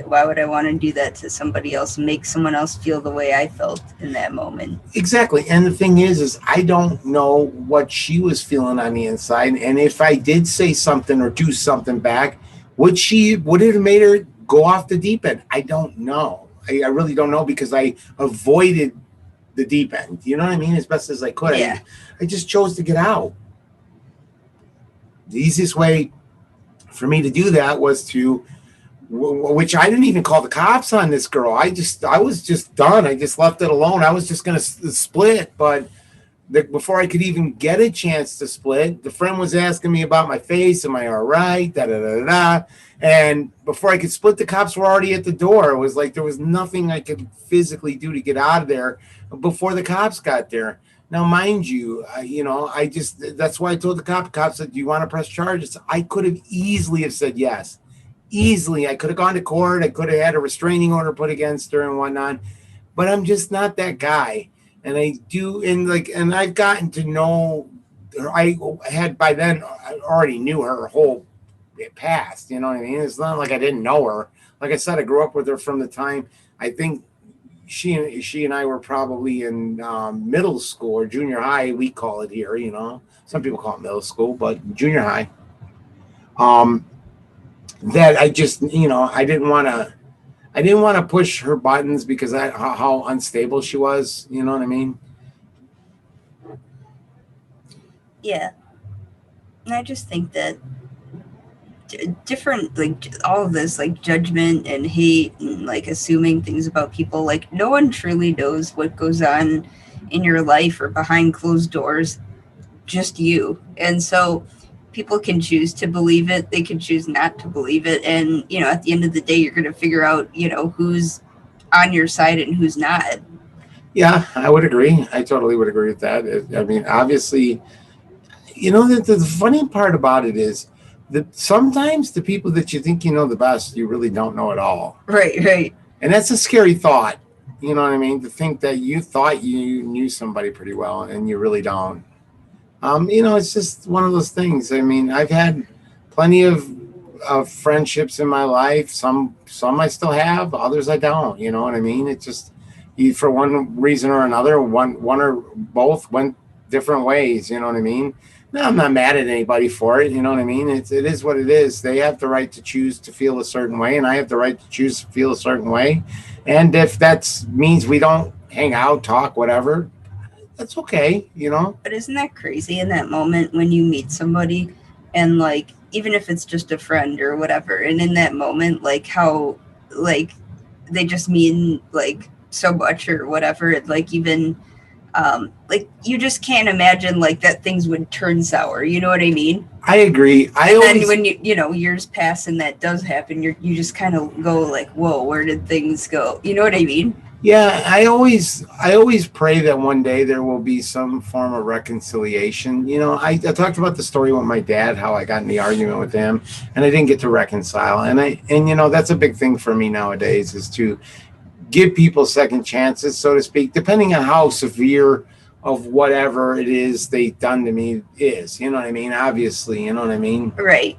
S1: why would I want to do that to somebody else and make someone else feel the way I felt in that moment?
S2: Exactly. And the thing is I don't know what she was feeling on the inside. And if I did say something or do something back, would it have made her go off the deep end? I don't know. I really don't know, because I avoided the deep end. You know what I mean? As best as I could.
S1: Yeah.
S2: I just chose to get out. The easiest way for me to do that was to, which I didn't even call the cops on this girl. I was just done. I just left it alone. I was just going to split, but before I could even get a chance to split, the friend was asking me about my face. Am I all right? Da da da da. And before I could split, the cops were already at the door. It was like there was nothing I could physically do to get out of there before the cops got there. Now, mind you, I just, that's why I told the cops said, do you want to press charges? I could have easily have said yes. Easily. I could have gone to court. I could have had a restraining order put against her and whatnot, but I'm just not that guy. And I do, and I've gotten to know her. I had by then, I already knew her whole past. You know what I mean? It's not like I didn't know her. Like I said, I grew up with her from the time, I think she and I were probably in middle school or junior high. We call it here. Some people call it middle school, but junior high. Um, that I just, I didn't want to push her buttons because how unstable she was. You know what I mean?
S1: Yeah. And I just think that different, like, all of this, like, judgment and hate and, like, assuming things about people, like, no one truly knows what goes on in your life or behind closed doors, just you. And so people can choose to believe it, they can choose not to believe it, and at the end of the day you're going to figure out who's on your side and who's not.
S2: Yeah, I would agree. I totally would agree with that. I mean, obviously, the funny part about it is that sometimes the people that you think you know the best, you really don't know at all.
S1: Right, right.
S2: And that's a scary thought. You know what I mean? To think that you thought you knew somebody pretty well and you really don't. It's just one of those things. I mean, I've had plenty of friendships in my life. Some I still have, others I don't. You know what I mean? It's just for one reason or another, one or both went different ways. You know what I mean? No, I'm not mad at anybody for it. You know what I mean? It is what it is. They have the right to choose to feel a certain way, and I have the right to choose to feel a certain way. And if that means we don't hang out, talk, whatever, that's okay.
S1: But isn't that crazy in that moment when you meet somebody and, like, even if it's just a friend or whatever, and in that moment, like, how, like, they just mean, like, so much or whatever, like, even like, you just can't imagine, like, that things would turn sour, you know what I mean?
S2: I agree.
S1: And then when years pass and that does happen, you just kind of go like, whoa, where did things go, you know what I mean?
S2: Yeah, I always pray that one day there will be some form of reconciliation. I talked about the story with my dad, how I got in the argument with him, and I didn't get to reconcile. And that's a big thing for me nowadays, is to give people second chances, so to speak, depending on how severe of whatever it is they've done to me is. You know what I mean? Obviously, you know what I mean?
S1: Right.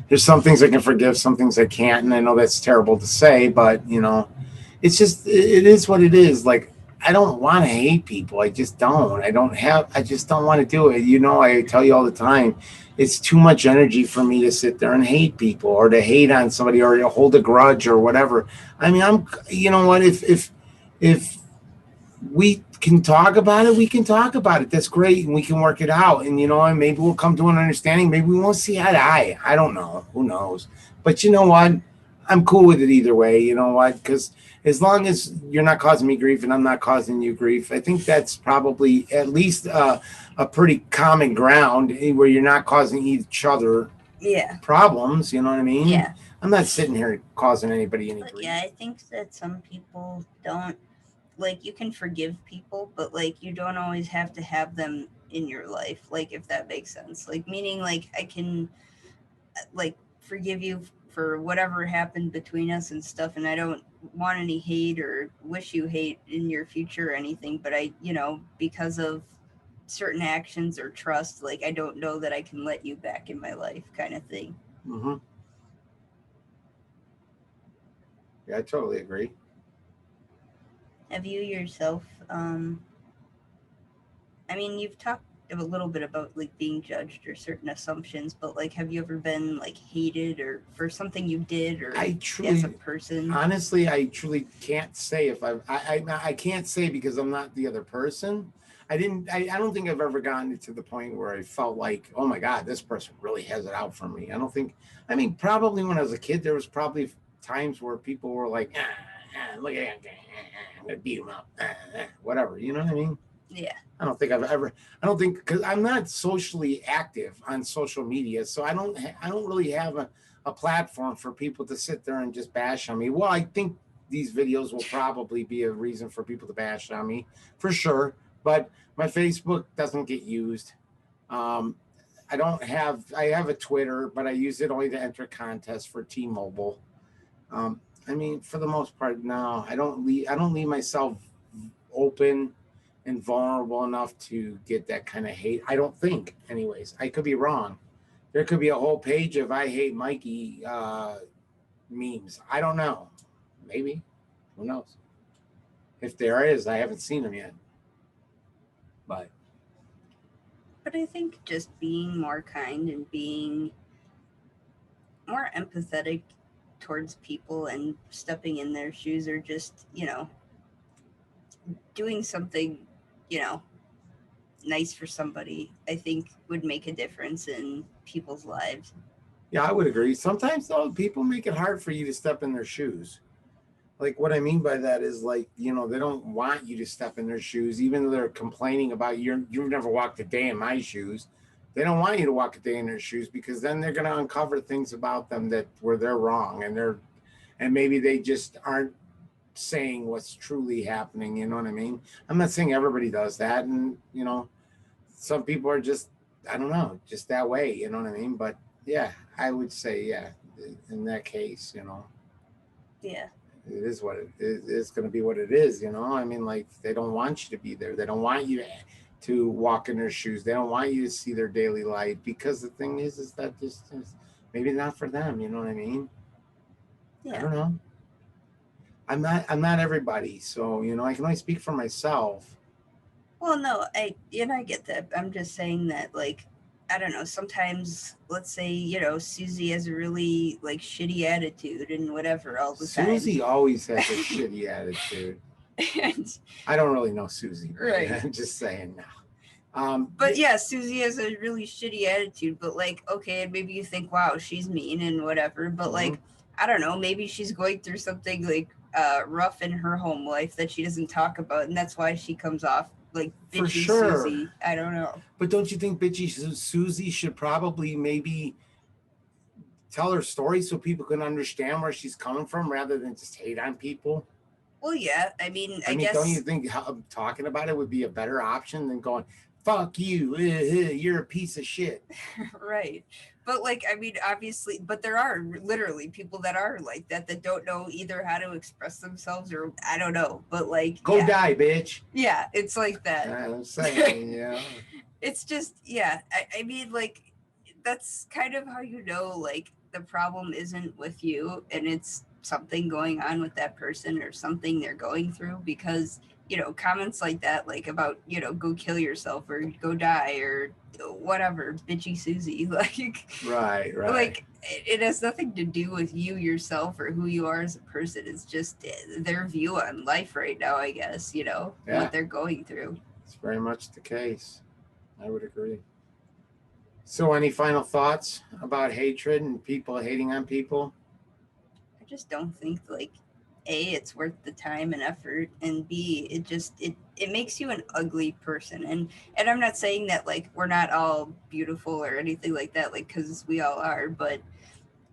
S2: There's some things I can forgive, some things I can't, and I know that's terrible to say, but it's just, it is what it is. Like, I don't want to hate people. I just don't. I just don't want to do it. I tell you all the time, it's too much energy for me to sit there and hate people, or to hate on somebody, or to hold a grudge or whatever. I mean, you know what, if we can talk about it, we can talk about it. That's great, and we can work it out. And and maybe we'll come to an understanding. Maybe we won't see eye to eye. I don't know. Who knows? But you know what? I'm cool with it either way. You know what? Because as long as you're not causing me grief and I'm not causing you grief, I think that's probably at least a pretty common ground where you're not causing each other
S1: Yeah.
S2: problems. You know what I mean?
S1: Yeah.
S2: I'm not sitting here causing anybody any
S1: But
S2: grief.
S1: yeah, I think that some people don't, like, you can forgive people, but like you don't always have to have them in your life, like, if that makes sense. Like, meaning, like, I can, like, forgive you for whatever happened between us and stuff, and I don't want any hate or wish you hate in your future or anything, but I, because of certain actions or trust, like, I don't know that I can let you back in my life, kind of thing.
S2: Mm-hmm. Yeah, I totally agree.
S1: Have you yourself, I mean, you've talked a little bit about like being judged or certain assumptions, but like, have you ever been like hated or for something you did or
S2: I
S1: as a
S2: truly,
S1: person?
S2: honestly, I truly can't say if I can't say because I'm not the other person. I don't think I've ever gotten to the point where I felt like, oh my God, this person really has it out for me. I don't think, I mean, probably when I was a kid, there was probably times where people were like, look at that, I'm going to beat him up, whatever. You know what I mean?
S1: Yeah.
S2: I don't think I've ever. I don't think because I'm not socially active on social media, so I don't really have a platform for people to sit there and just bash on me. Well, I think these videos will probably be a reason for people to bash on me for sure. But my Facebook doesn't get used. Um, I don't have. I have a Twitter, but I use it only to enter contests for T-Mobile. I mean, for the most part, no, I don't leave myself open and vulnerable enough to get that kind of hate. I don't think, anyways. I could be wrong. There could be a whole page of "I hate Mikey" memes. I don't know. Maybe. Who knows? If there is, I haven't seen them yet. But
S1: But I think just being more kind and being more empathetic towards people and stepping in their shoes or just, doing something, you know, nice for somebody, I think would make a difference in people's lives.
S2: yeah, I would agree. Sometimes though, people make it hard for you to step in their shoes. Like what I mean by that is like, they don't want you to step in their shoes, even though they're complaining about you've never walked a day in my shoes. They don't want you to walk a day in their shoes because then they're gonna uncover things about them that where they're wrong and maybe they just aren't saying what's truly happening, you know what I mean? I'm not saying everybody does that and some people are just I don't know, just that way, you know what I mean? But yeah, I would say yeah, in that case,
S1: Yeah.
S2: it is what it's going to be what it is, I mean, like they don't want you to be there, they don't want you to walk in their shoes, they don't want you to see their daily life because the thing is that this is maybe not for them, you know what I mean? I
S1: Yeah.
S2: don't know. I'm not everybody, so I can only speak for myself.
S1: Well, no, I get that. I'm just saying that, like, I don't know. Sometimes, let's say, Susie has a really like shitty attitude and whatever all the time.
S2: Susie always has a shitty attitude.
S1: And,
S2: I don't really know Susie, right?
S1: right.
S2: I'm just saying now.
S1: But yeah, Susie has a really shitty attitude. But like, okay, and maybe you think, wow, she's mean and whatever. But
S2: Mhm.
S1: like, I don't know. Maybe she's going through something like rough in her home life that she doesn't talk about, and that's why she comes off like
S2: For
S1: bitchy
S2: sure.
S1: Susie. I don't know.
S2: But don't you think bitchy Susie should probably maybe tell her story so people can understand where she's coming from rather than just hate on people?
S1: Well, yeah. I mean,
S2: I
S1: I
S2: mean, don't you
S1: guess
S2: think talking about it would be a better option than going, fuck you, you're a piece of shit?
S1: right. But like, I mean, obviously, but there are literally people that are like that don't know either how to express themselves or I don't know. But like,
S2: Go
S1: yeah,
S2: die, bitch.
S1: yeah, it's like that.
S2: I'm saying,
S1: It's just, yeah. I mean, like, that's kind of how you know, like, the problem isn't with you and it's something going on with that person or something they're going through because comments like that, like about, go kill yourself or go die or whatever, bitchy Susie,
S2: Right, right.
S1: like it has nothing to do with you yourself or who you are as a person. It's just their view on life right now, I guess, what
S2: Yeah,
S1: they're going through.
S2: it's very much the case. I would agree. So, any final thoughts about hatred and people hating on people?
S1: I just don't think like A, it's worth the time and effort, and B, it makes you an ugly person. And I'm not saying that like we're not all beautiful or anything like that, like because we all are, but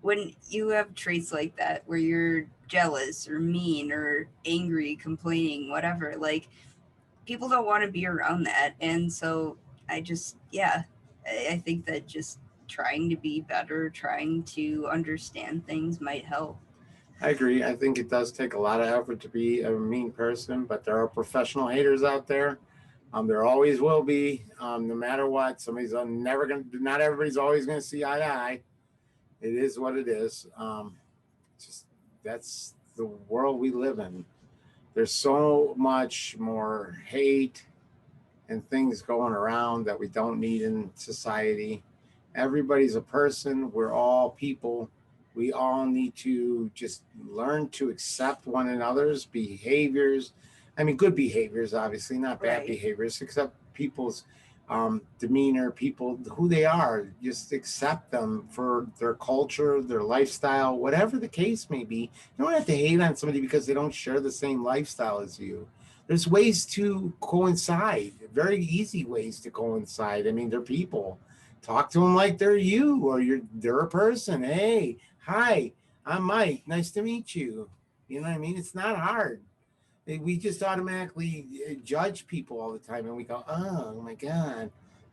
S1: when you have traits like that where you're jealous or mean or angry, complaining, whatever, like people don't want to be around that. And so yeah, I think that just trying to be better, trying to understand things might help.
S2: I agree. I think it does take a lot of effort to be a mean person, but there are professional haters out there. There always will be, no matter what. Never going to, not everybody's always going to see eye to eye. It is what it is. Just that's the world we live in. There's so much more hate and things going around that we don't need in society. Everybody's a person. We're all people. We all need to just learn to accept one another's behaviors. I mean, good behaviors, obviously, not bad
S1: Right.
S2: behaviors, accept people's demeanor, people, who they are. Just accept them for their culture, their lifestyle, whatever the case may be. You don't have to hate on somebody because they don't share the same lifestyle as you. There's ways to coincide, very easy ways to coincide. I mean, they're people. Talk to them like they're you, or they're a person. Hey, hi, I'm Mike. Nice to meet you. You know what I mean? It's not hard. We just automatically judge people all the time, and we go, "Oh my God,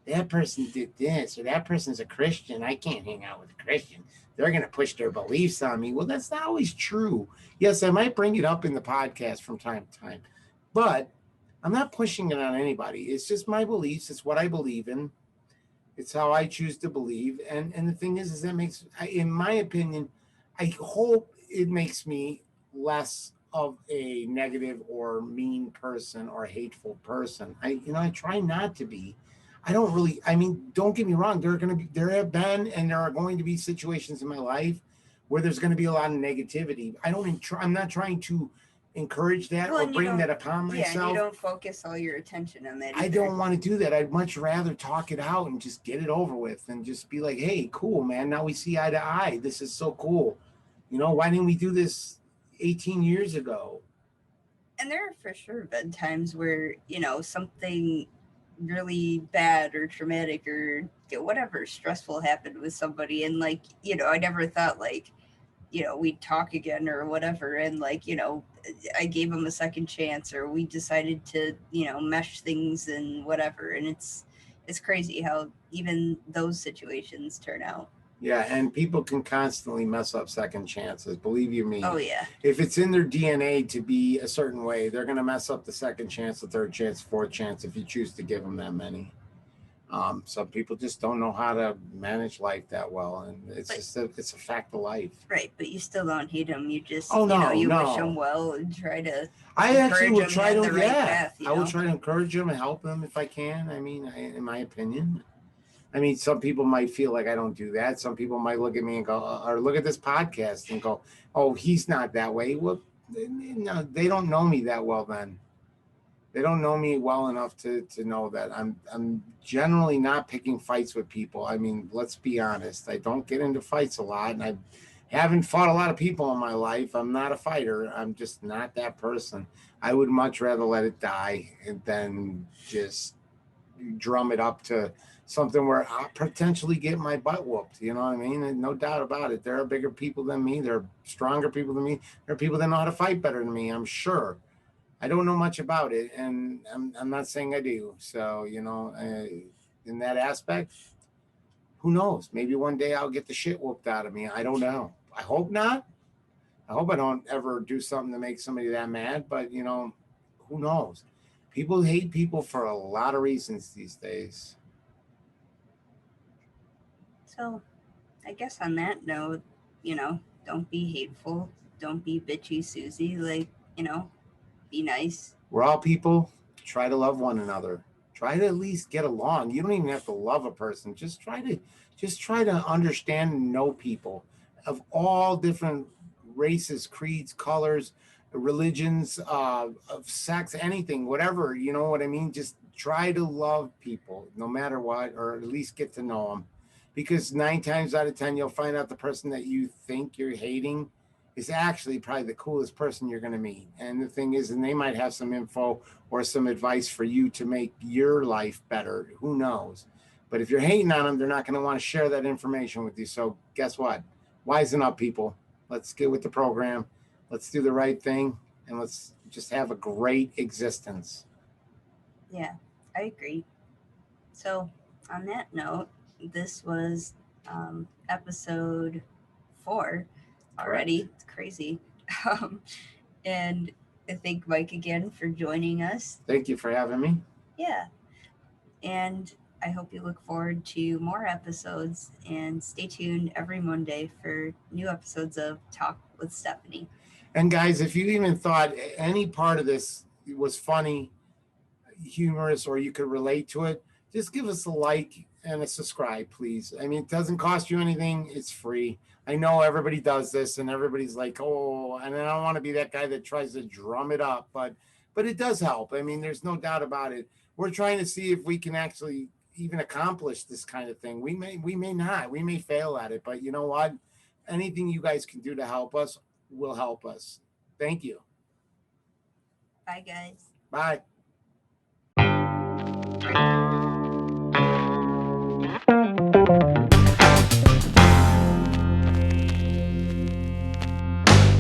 S2: that person did this, or that person's a Christian. I can't hang out with a Christian. They're going to push their beliefs on me." Well, that's not always true. Yes, I might bring it up in the podcast from time to time, but I'm not pushing it on anybody. It's just my beliefs. It's what I believe in. It's how I choose to believe. And the thing is that makes, in my opinion, I hope it makes me less of a negative or mean person or hateful person. I try not to be. I don't really. I mean, don't get me wrong. There have been, and there are going to be situations in my life where there's going to be a lot of negativity. I'm not trying to encourage that
S1: Well,
S2: or
S1: and you
S2: bring
S1: don't,
S2: that upon
S1: yeah, and you
S2: myself.
S1: don't focus all your attention on that
S2: I
S1: either.
S2: don't want to do that. I'd much rather talk it out and just get it over with and just be like, hey, cool, man. Now we see eye to eye. This is so cool. Why didn't we do this 18 years ago?
S1: And there have for sure been times where, something really bad or traumatic or whatever stressful happened with somebody. And like, I never thought like, we'd talk again or whatever. And like, I gave them a second chance or we decided to, mesh things and whatever. And it's crazy how even those situations turn out.
S2: Yeah, and people can constantly mess up second chances. Believe you
S1: Oh
S2: me,
S1: yeah.
S2: if it's in their DNA to be a certain way, they're going to mess up the second chance, the third chance, fourth chance if you choose to give them that many. Some people just don't know how to manage life that well, and
S1: But
S2: it's a fact of life.
S1: right, but you still don't hate them. You
S2: Oh
S1: just,
S2: no,
S1: you wish them
S2: no.
S1: well and try to
S2: I actually
S1: encourage
S2: will
S1: them
S2: try
S1: in
S2: to,
S1: the right
S2: yeah,
S1: path,
S2: I will try to encourage them and help them if I can. I mean, in my opinion, I mean, some people might feel like I don't do that. Some people might look at me and go, or look at this podcast and go, "Oh, he's not that way." Well, no, they don't know me that well. Then they don't know me well enough to know that I'm generally not picking fights with people. I mean, let's be honest. I don't get into fights a lot, and I haven't fought a lot of people in my life. I'm not a fighter. I'm just not that person. I would much rather let it die than just drum it up to something where I'll potentially get my butt whooped. You know what I mean? And no doubt about it. There are bigger people than me. There are stronger people than me. There are people that know how to fight better than me, I'm sure. I don't know much about it, and I'm not saying I do. So, in that aspect, who knows? Maybe one day I'll get the shit whooped out of me. I don't know. I hope not. I hope I don't ever do something to make somebody that mad, but, who knows? People hate people for a lot of reasons these days.
S1: So I guess on that note, don't be hateful. Don't be bitchy Susie. Like, be nice.
S2: We're all people. Try to love one another. Try to at least get along. You don't even have to love a person. Just try to understand and know people of all different races, creeds, colors, religions, of sex, anything, whatever. You know what I mean? Just try to love people no matter what, or at least get to know them. Because 9 times out of 10, you'll find out the person that you think you're hating is actually probably the coolest person you're going to meet. And the thing is, and they might have some info or some advice for you to make your life better. Who knows? But if you're hating on them, they're not going to want to share that information with you. So guess what? Wisen up, people. Let's get with the program. Let's do the right thing. And let's just have a great existence.
S1: Yeah, I agree. So, on that note, this was episode 4 already.
S2: Correct.
S1: It's crazy. Um, and I thank Mike again for joining us.
S2: Thank you for having me.
S1: Yeah. And I hope you look forward to more episodes and stay tuned every Monday for new episodes of Talk with Stephanie.
S2: And guys, if you even thought any part of this was funny, humorous, or you could relate to it, just give us a like and a subscribe, please. I mean, it doesn't cost you anything. It's free. I know everybody does this and everybody's like, oh, and I don't want to be that guy that tries to drum it up, but it does help. I mean, there's no doubt about it. We're trying to see if we can actually even accomplish this kind of thing. We may not. We may fail at it, but you know what? Anything you guys can do to help us will help us. Thank you.
S1: Bye, guys.
S2: Bye.